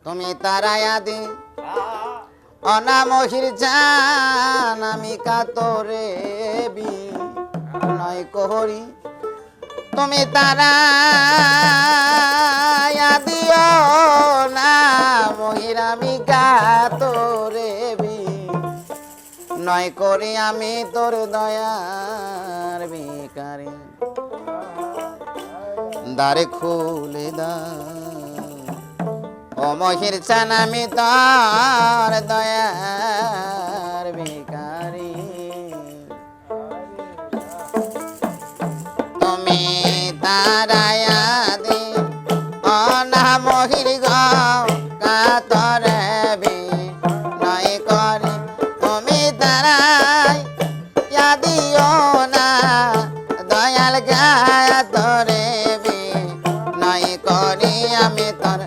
তুমি তারায়া দি অনামহির জান আমি কাতরে নয় করি তুমি তারায়া দিও না মহির আমি কাতরে নয় করি আমি তোর দয়ার ভিখারি দ্বারে খুলে দাও ও মহির চান আমি তোর দয়ার ভিখারি তুমি তারায়া দি অনা মহির গাও কাতরে নয় করি তুমি তারায়া দিও না দয়াল গাতরে নয় করি আমি তোর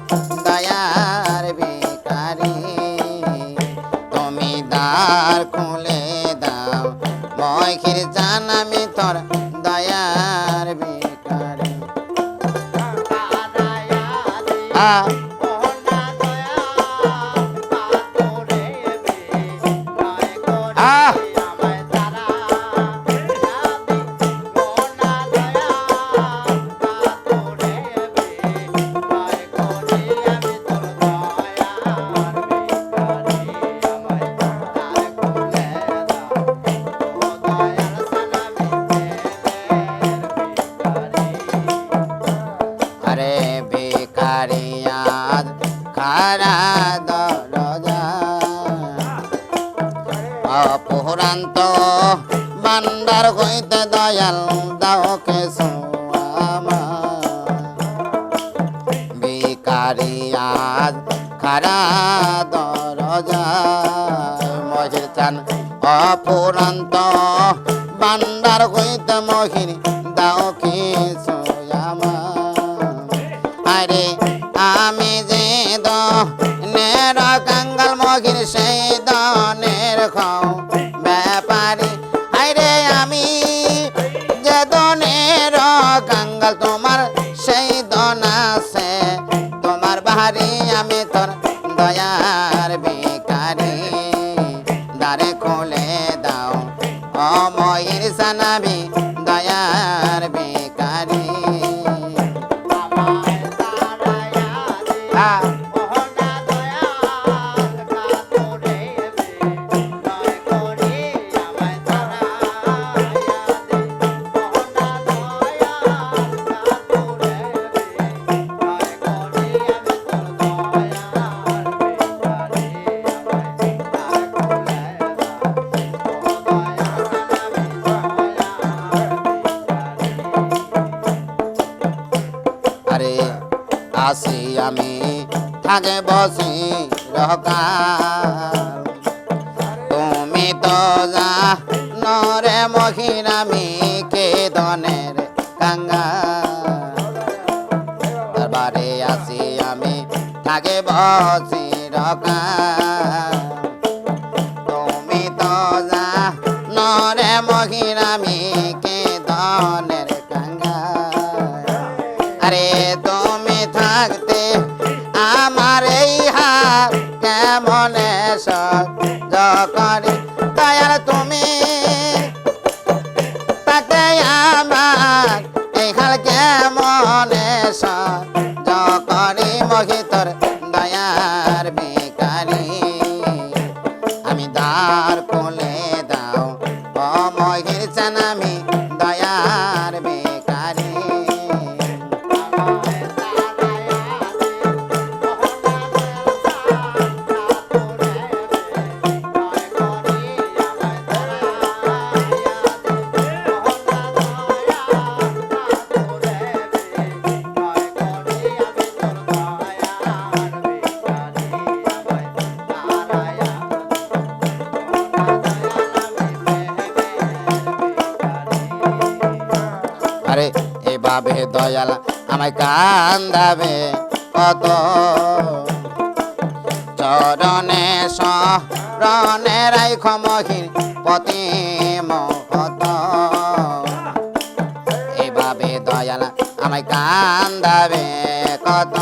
দয়ার ভিখারি তুমি দ্বার খুলে দাও মহির জান আমি তোর দয়ার ভিখারি আরে ভিখারিয়াদ খারা দরজা অপুরান্ত বান্দার হইতে দয়াল দাও কেসু ভিখারিয়াদ খারা দরজা মহির চান অপুরান্ত বান্দার হইতে মহির দাও কেসু আরে আমি যে দনের কাঙ্গাল মহির সেই দনের খাও ব্যাপারি আরে আমি যে দনের কাঙ্গাল তোমার সেই দন আছে তোমার বাহারি আমি তোর দয়ার ভিখারি দ্বারে খুলে দাও ও মহির সানাবি দয়ার ভিখারি আরে আসি আমি থাকে বসি রহকাল তুমি তো যা নরে মহির আমি কে দনের কাঙ্গাল দরবারে আসি আমি থাকে বসি রহকাল তুমি তো যা নরে মহির আমি কে দনের কাঙ্গাল আরে তুমি থাকতে আমার এই হাত কেমন সহ্য করি দয়াল তুমি থাকতে আমার এই হাল কেমন সহ্য করি মহিতর দয়ার ভিখারি আমি দ্বার খুলে দাও ও মহির চান আমি দয়ার ভিখারি আরে এভাবে দয়াল আমায় কান্দাবে কত চরণে শরণে রাইখ মহির পতি মহত এভাবে দয়াল আমায় কান্দাবে কত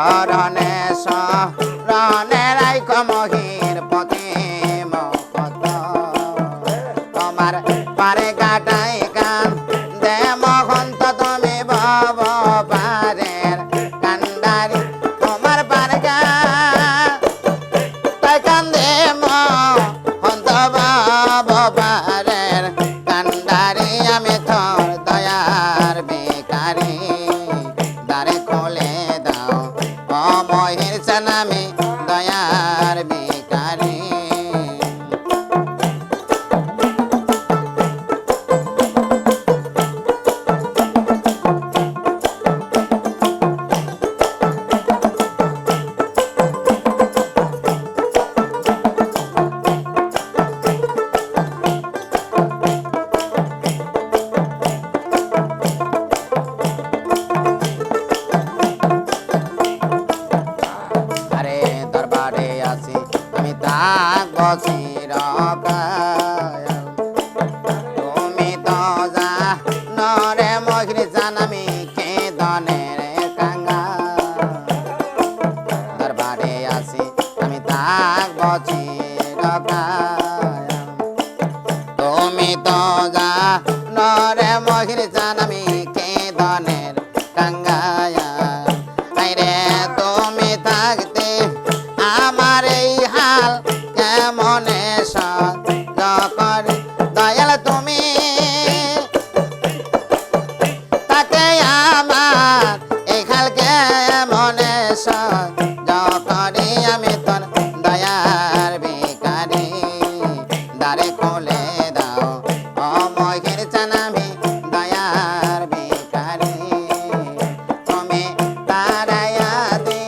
চরণে শরণে রাইখ মহির পথে মকত তোমার পারে কাটাই কান দে মহন্ত তুমি ভব পারের কান্ডারি তোমার পারে তাই কান্দে মহন্ত ভব পারের কান্ডারি আমি তোর দয়ার বেকারি দ্বারে খোলে দাও ও মহির চানামি দয়ার বেকারি আরে দরবারে আছি আমি থাকব চিরকাল তুমি তো যা নরে মহির জানামি কে দনের কাঙ্গা দরবারে আছি আমি থাকব চিরকাল তুমি তো যা নরে মহির জানামি কে দনের কাঙ্গায়া আইরে তুমি থাকতে আমার এই হাল কেমনে সহ্য করে দয়াল তুমি তাকে আমার এই হাল কেমনে সহ্য করি আমি তোর দয়ার বেকারি দ্বারে খোলে দাও ও মহির চানামি দয়ার বেকারি তুমি তারায়া দে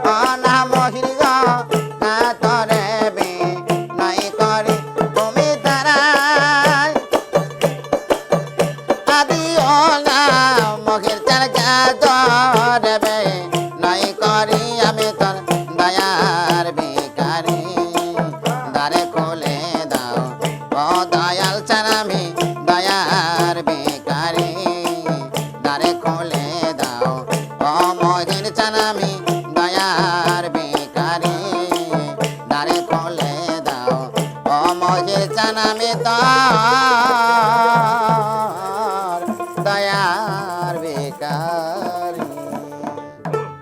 ও না মহির গো না তরে বে নাই করে তুমি তারাই আদি ও না মহির চাল ধরবে নাই করি আমি তোর দয়ার বেকারি দ্বারে খোলে দাও ও